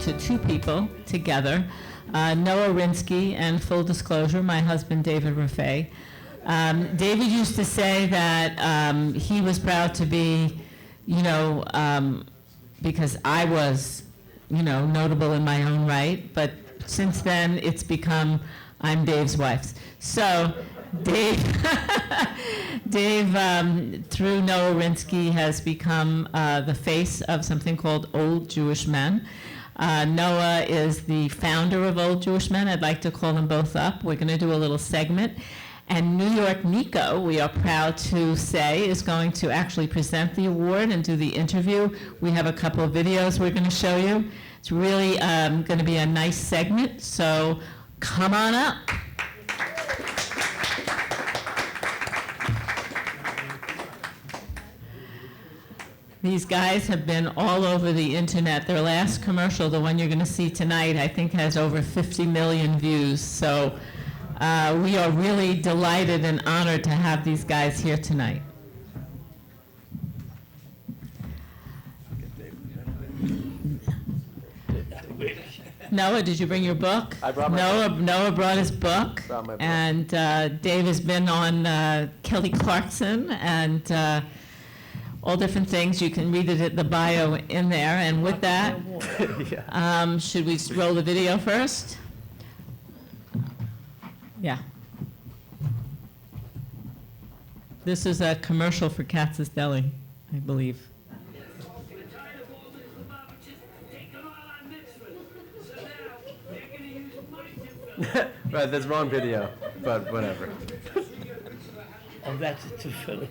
to two people together, Noah Rinsky, and full disclosure, my husband, David Roffe. David used to say that he was proud to be, because I was, notable in my own right, but since then it's become, I'm Dave's wife. So Dave, through Noah Rinsky, has become the face of something called Old Jewish Men. Noah is the founder of Old Jewish Men. I'd like to call them both up. We're going to do a little segment. And New York Nico, we are proud to say, is going to actually present the award and do the interview. We have a couple of videos we're going to show you. It's really going to be a nice segment, so come on up. These guys have been all over the internet. Their last commercial, the one you're going to see tonight, I think has over 50 million views. So we are really delighted and honored to have these guys here tonight. Noah, did you bring your book? I brought my book. Noah brought his book. Brought my book. And Dave has been on Kelly Clarkson and all different things. You can read it at the bio in there. And with that, Yeah. should we roll the video first? Yeah. This is a commercial for Katz's Deli, I believe. Right, that's wrong video, but whatever. Oh, that's too funny.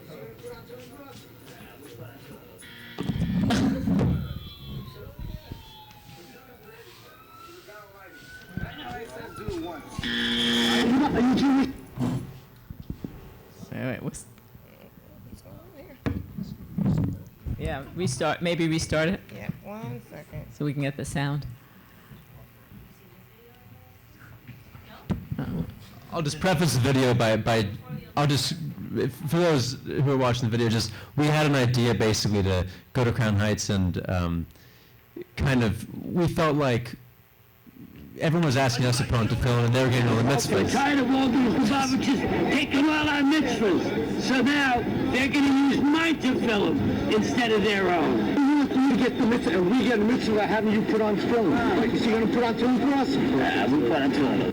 Wait, what's... Yeah, restart, maybe restart it Yeah, 1 second. so we can get the sound. I'll just preface the video by I'll just, for those who are watching the video, just, we had an idea basically to go to Crown Heights and we felt like everyone was asking us to put on to film and they were getting all the I'm mitzvahs. tired of all these Lubavitchers taking all our mitzvahs. So now they're going to use mine to film instead of their own. You want me to get the mitzvah, and we get a mitzvah having you put on film. Is he going to put on film for us? We put on film.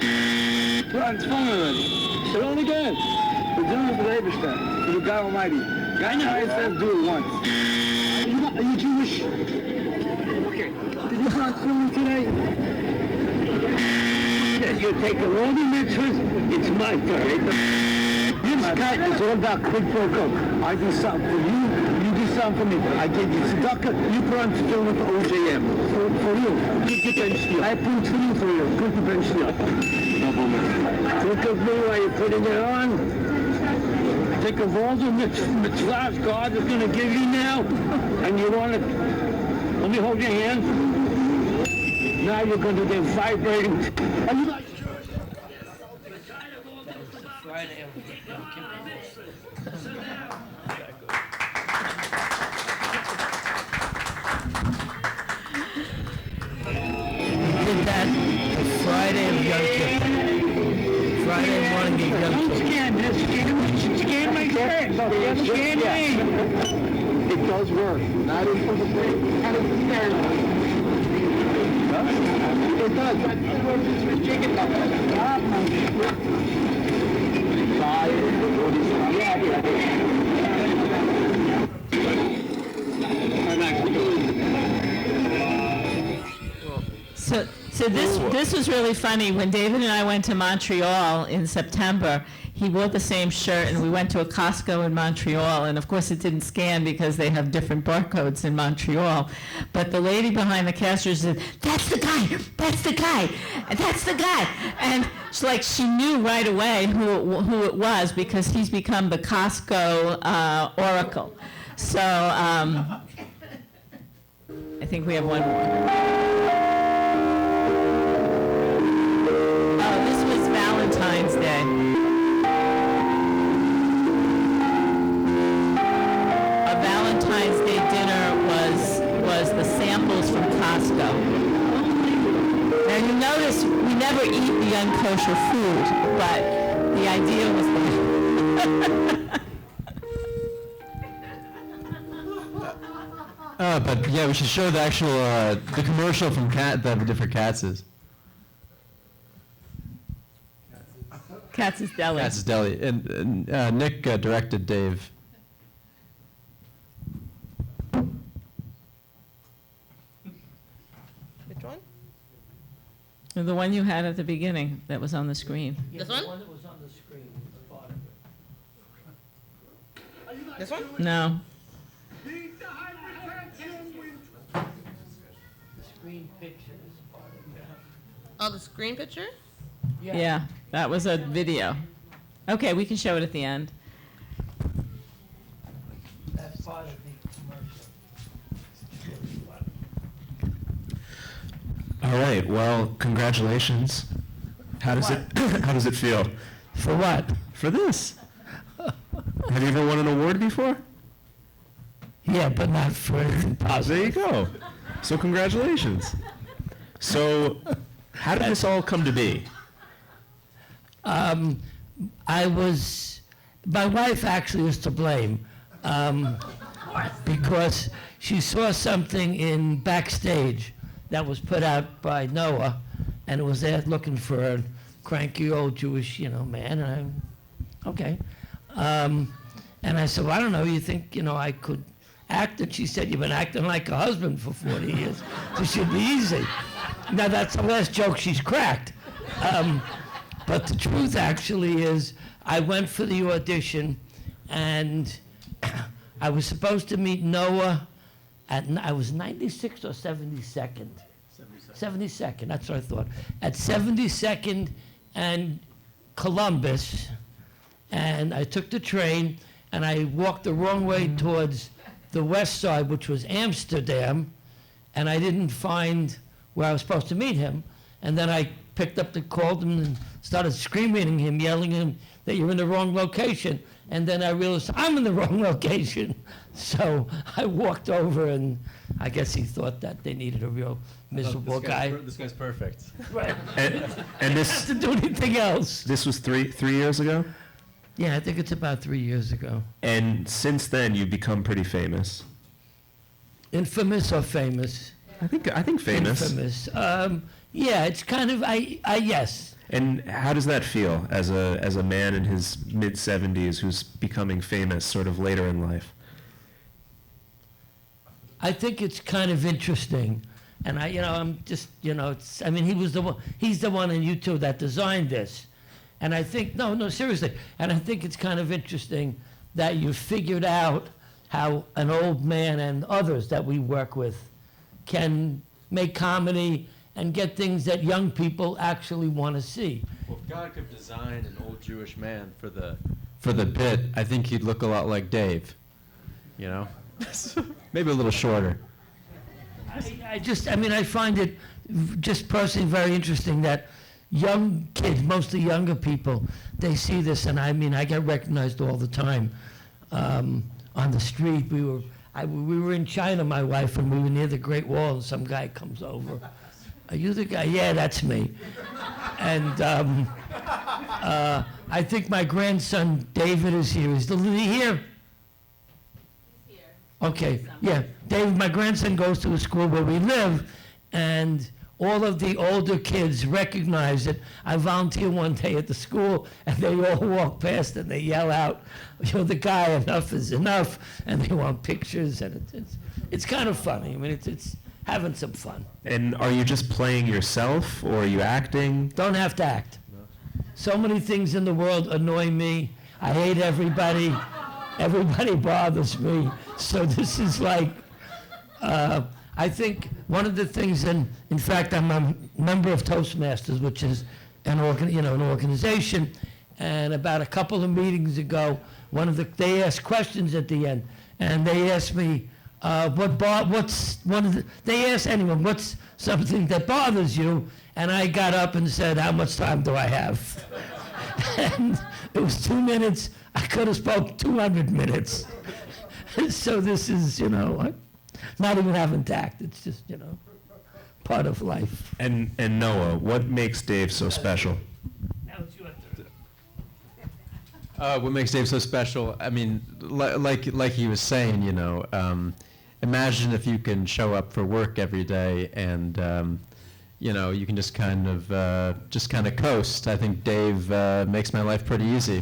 Put on film already. So only again. We're doing it for the Eberstein, for the God Almighty. God knows says do it once. Are you Jewish? Okay. Did you put on film today? You're taking all the mitzvahs, it's my turn. This guy is all about quid pro quo. I do something for you, you do something for me. I give you tzedakah, you put on film with the OJM. For you. Good Ben Steele. I put tefillin for you. Good Ben Steele. Think of me while you're putting it on. Think of all the mitzvahs God is going to give you now, and you want to, let me hold your hand. Now you're going to get vibrating. Are you guys Jewish? Friday. Did that Friday of Yom Kippur. Friday morning of Yom Don't Kippur. scan this. Scan my shirt. Scan me. It does work. Not in for the thing. Kind of scary. It does. It's chicken. So this was really funny. When David and I went to Montreal in September, he wore the same shirt, and we went to a Costco in Montreal, and of course it didn't scan because they have different barcodes in Montreal. But the lady behind the cashier said, "That's the guy, that's the guy, that's the guy." And she knew right away who it was because he's become the Costco oracle. So I think we have one more. This was Valentine's Day. A Valentine's Day dinner was the samples from Costco. Now, you notice we never eat the unkosher food, but the idea was there. But yeah, we should show the actual, the commercial from the different Katz's. Katz's Deli. Katz's Deli. And Nick directed Dave. Which one? The one you had at the beginning that was on the screen. This one? that was on the screen was part of it. This one? No. The screen picture is part of it. Oh, the screen picture? Yeah, that was a video. Okay, we can show it at the end. That's part of the commercial. All right. Well, congratulations. How does it How does it feel? For what? For this? Have you ever won an award before? Yeah, but not for anything There positive. you go. So congratulations. So, how did this all come to be? My wife actually was to blame, because she saw something in backstage that was put out by Noah, and it was there looking for a cranky old Jewish, man, and okay. And I said, well, I don't know, you think, I could act? And she said, you've been acting like a husband for 40 years. This should be easy. Now, that's the last joke she's cracked. But the truth actually is, I went for the audition, and I was supposed to meet Noah I was 96th or 72nd? 72nd, that's what I thought. At 72nd and Columbus, and I took the train, and I walked the wrong way towards the west side, which was Amsterdam, and I didn't find where I was supposed to meet him. And then I called him and started screaming at him, yelling at him that you're in the wrong location. And then I realized I'm in the wrong location. So I walked over, and I guess he thought that they needed a real miserable guy. This guy's perfect. Right. And To do anything else. this was three years ago? Yeah, I think it's about 3 years ago. And since then, you've become pretty famous. Infamous or famous? I think famous. Infamous. Yeah, it's kind of, yes. And how does that feel as a man in his mid-70s who's becoming famous sort of later in life? I think it's kind of interesting. And I'm just, he's the one in YouTube that designed this. And I think, no, seriously. And I think it's kind of interesting that you figured out how an old man and others that we work with can make comedy and get things that young people actually want to see. Well, if God could design an old Jewish man for the bit, I think he'd look a lot like Dave. Maybe a little shorter. I find it just personally very interesting that young kids, mostly younger people, they see this, and I get recognized all the time on the street. We were in China, my wife, and we were near the Great Wall, and some guy comes over. Are you the guy? Yeah, that's me. And I think my grandson David is here. Is he here? He's here. Okay, yeah. David, my grandson goes to a school where we live, and all of the older kids recognize it. I volunteer one day at the school, and they all walk past and they yell out, "You're the guy, enough is enough," and they want pictures, and it's kind of funny. It's having some fun. And are you just playing yourself, or are you acting? Don't have to act. So many things in the world annoy me. I hate everybody. Everybody bothers me. So this is like, I think one of the things, and in fact, I'm a member of Toastmasters, which is an organization. And about a couple of meetings ago, they asked questions at the end, and they asked me, they asked anyone, what's something that bothers you? And I got up and said, how much time do I have? And it was 2 minutes. I could have spoke 200 minutes. So this is, not even having tact. It's just, part of life. And Noah, what makes Dave so special? Now it's your turn. What makes Dave so special? I mean, like he was saying, you know, imagine if you can show up for work every day and you know, you can just kind of coast. I think Dave makes my life pretty easy.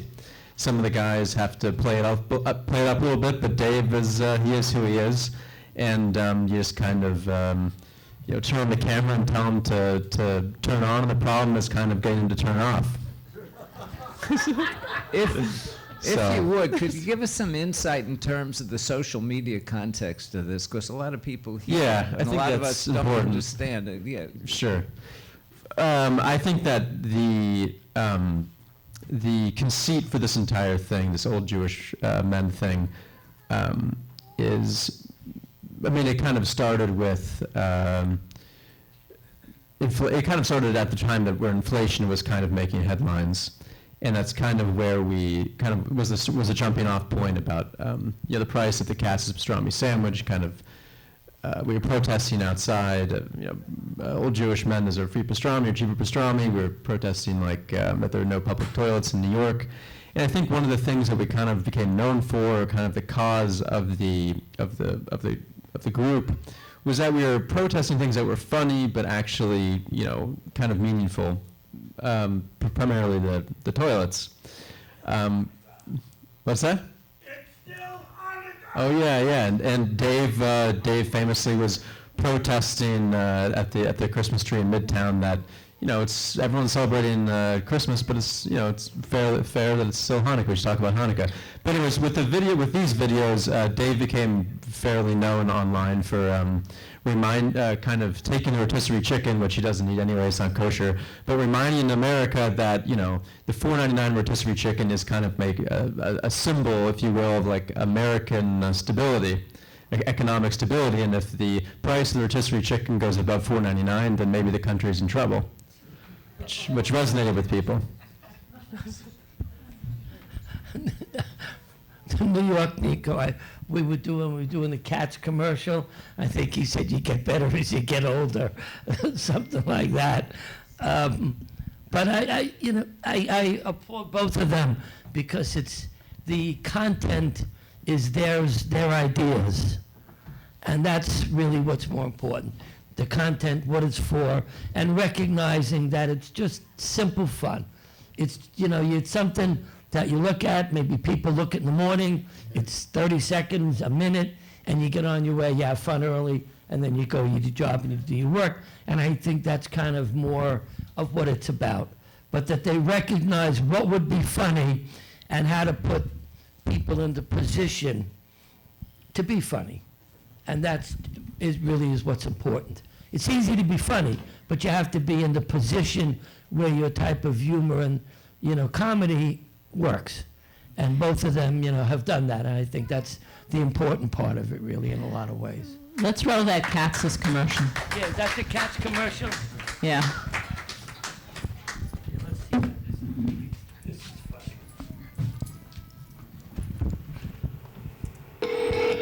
Some of the guys have to play it up a little bit, but Dave is he is who he is, and you just kind of you know, turn on the camera and tell him to turn on, and the problem is kind of getting him to turn off. If you would, could you give us some insight in terms of the social media context of this? Because a lot of people here, Yeah, I and a think lot of that's us don't important. understand it. Yeah, Sure. I think that the conceit for this entire thing, this old Jewish men thing, is, I mean, it kind of started with, it kind of started at the time where inflation was kind of making headlines. And that's kind of where we kind of was a jumping off point about you know, the price of the Katz's pastrami sandwich. Kind of we were protesting outside. You know, old Jewish men deserve free pastrami or cheaper pastrami. We were protesting like that there are no public toilets in New York. And I think one of the things that we kind of became known for, kind of the cause of the group, was that we were protesting things that were funny but actually, you know, kind of meaningful. Primarily the toilets. What's that? Oh yeah, and Dave famously was protesting at the Christmas tree in Midtown that, you know, it's everyone's celebrating Christmas, but it's, you know, it's fair that it's still Hanukkah. We should talk about Hanukkah. But anyways, with these videos, Dave became fairly known online for kind of taking the rotisserie chicken, which he doesn't eat anyway, it's not kosher, but reminding America that, you know, the $4.99 rotisserie chicken is kind of make a symbol, if you will, of like American stability, economic stability, and if the price of the rotisserie chicken goes above $4.99, then maybe the country's in trouble, which resonated with people. New York, Nico, we were doing the Cats commercial. I think he said you get better as you get older, something like that. But I applaud both of them because it's the content is their ideas, and that's really what's more important. The content, what it's for, and recognizing that it's just simple fun. It's, you know, it's something that you look at, maybe people look at in the morning, it's 30 seconds, a minute, and you get on your way, you have fun early, and then you go, you do your job and you do your work. And I think that's kind of more of what it's about. But that they recognize what would be funny and how to put people into position to be funny. And that's really what's important. It's easy to be funny, but you have to be in the position where your type of humor and, you know, comedy works. And both of them, you know, have done that. And I think that's the important part of it, really, in a lot of ways. Let's roll that Katz's commercial. Yeah, is that the Cats commercial? Yeah. This is funny.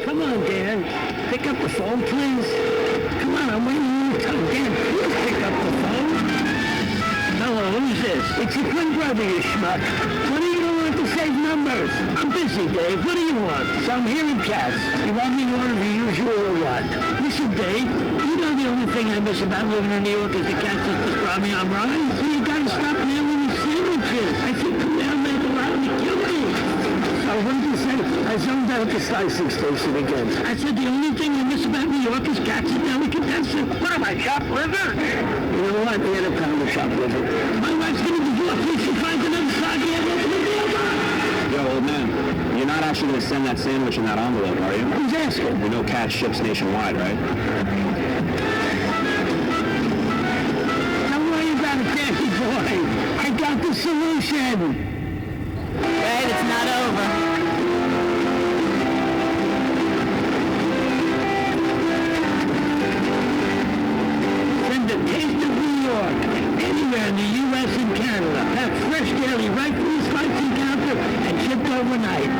Come on, Dan. Pick up the phone, please. Come on, I'm waiting for you to tell Dan. Please pick up the phone. Hello, who's this? It's your twin brother, you schmuck. What do you want to save numbers? I'm busy, Dave. What do you want? So I'm here in Cats. You want me to order the usual or what? Listen, Dave, you know the only thing I miss about living in New York is the Katz's pastrami on Rye. So you gotta stop nailing these sandwiches. I think the mailman allowed me to kill me. Oh, what did you say? I zoned out at the slicing station again. I said the only thing I miss about New York is Katz's delicatessen. What am I, shoplifter? You know what? We had a pound of shoplifter. My wife's gonna divorce me if she finds another soggy envelope in the mailbox. Yo, old man, you're not actually going to send that sandwich in that envelope, are you? Who's asking? You know Cat ships nationwide, right? Don't worry about it, Daddy boy. I got the solution. Right, it's not over. Send a taste of New York anywhere in the U.S. and Canada. Packed fresh daily right from the slicing counter and shipped overnight.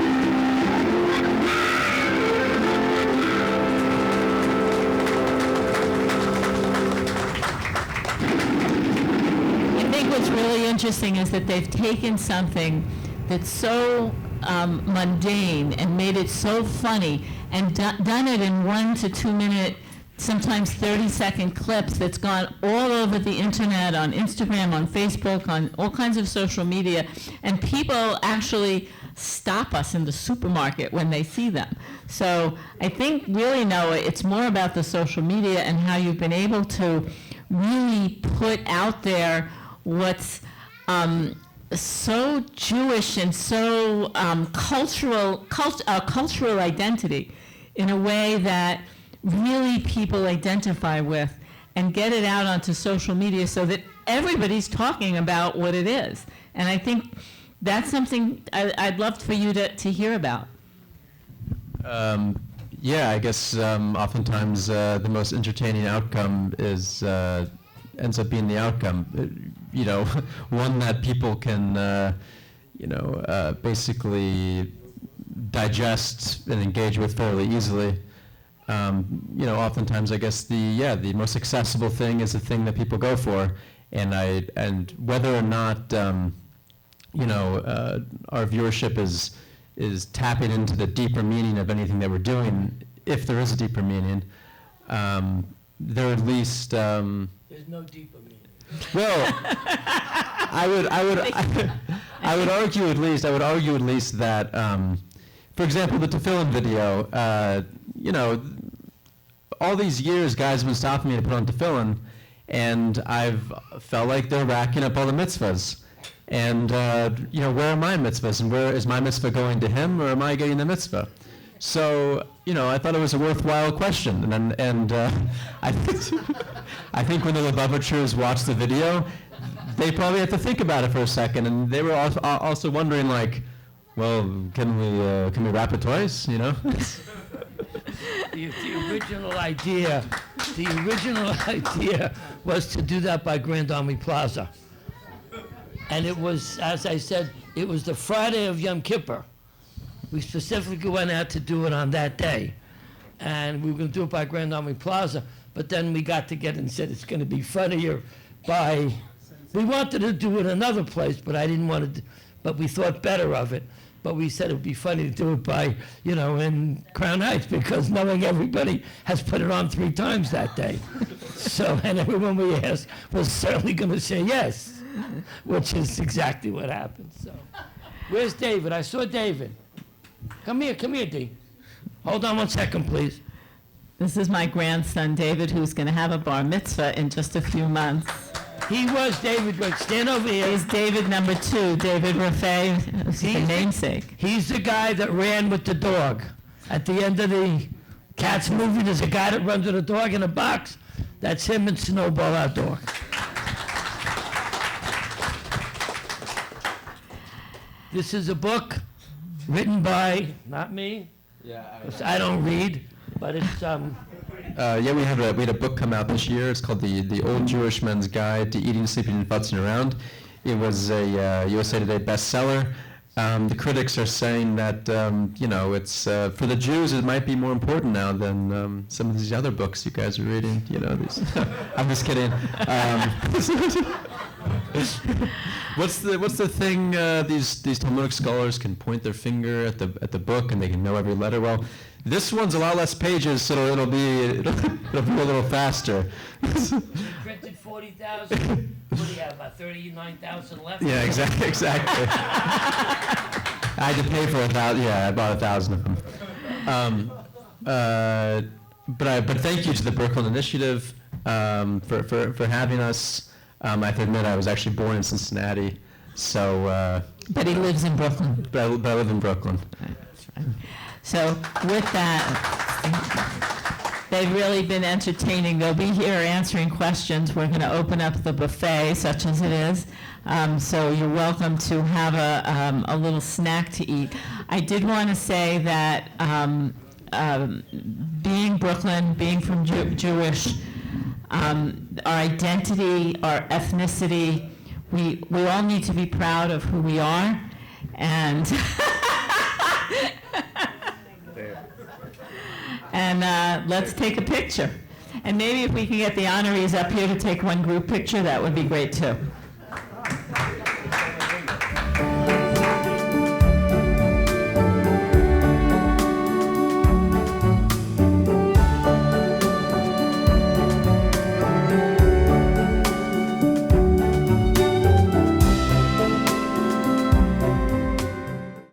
interesting is that they've taken something that's so mundane and made it so funny and done it in 1 to 2 minute, sometimes 30-second clips that's gone all over the internet, on Instagram, on Facebook, on all kinds of social media, and people actually stop us in the supermarket when they see them. So I think really, Noah, it's more about the social media and how you've been able to really put out there what's so Jewish and so cultural identity in a way that really people identify with, and get it out onto social media so that everybody's talking about what it is. And I think that's something I'd love for you to hear about. Yeah, I guess oftentimes the most entertaining outcome is ends up being the outcome. You know, one that people can, basically digest and engage with fairly easily. Oftentimes I guess the most accessible thing is the thing that people go for, and whether or not our viewership is tapping into the deeper meaning of anything that we're doing, if there is a deeper meaning, there at least. There's no deeper meaning. Well, I would argue at least that, for example, the tefillin video. All these years, guys have been stopping me to put on tefillin, and I've felt like they're racking up all the mitzvahs. And, where are my mitzvahs? And where is my mitzvah going to him, or am I getting the mitzvah? So, I thought it was a worthwhile question. And I think when the Lubavitchers watched the video, they probably had to think about it for a second. And they were also wondering, like, well, can we wrap it twice, The original idea was to do that by Grand Army Plaza. And it was, as I said, it was the Friday of Yom Kippur. We specifically went out to do it on that day. And we were going to do it by Grand Army Plaza, but then we got together and said it's going to be funnier by, we wanted to do it another place, but I didn't want to, but we thought better of it. But we said it would be funny to do it by, in Crown Heights, because knowing everybody has put it on 3 times that day. So, and everyone we asked was certainly going to say yes, which is exactly what happened. So, where's David? I saw David. Come here, D. Hold on 1 second, please. This is my grandson, David, who's going to have a bar mitzvah in just a few months. He was David. Stand over here. He's David number 2, David Roffe, the namesake. He's the guy that ran with the dog. At the end of the Cats movie, there's a guy that runs with a dog in a box. That's him and Snowball, our dog. This is a book written by, not me. Yeah, I don't read, but it's we had a book come out this year. It's called the Old Jewish Man's Guide to Eating, Sleeping, and Futzing Around. It was a USA Today bestseller. The critics are saying that it's for the Jews it might be more important now than some of these other books you guys are reading. These. I'm just kidding. What's the thing? These Talmudic scholars can point their finger at the book and they can know every letter. Well, this one's a lot less pages, so it'll be a little faster. You printed 40,000. What do you have? About 39,000 left. Yeah, exactly. I had to pay for 1,000. Yeah, I bought 1,000 of them. But thank you to the Brooklyn Initiative for having us. I have to admit, I was actually born in Cincinnati, so. But he lives in Brooklyn. But I live in Brooklyn. That's right. So with that, they've really been entertaining. They'll be here answering questions. We're going to open up the buffet, such as it is. So you're welcome to have a little snack to eat. I did want to say that being Brooklyn, being from Jewish, our identity, our ethnicity, we all need to be proud of who we are. And let's take a picture. And maybe if we can get the honorees up here to take one group picture, that would be great too.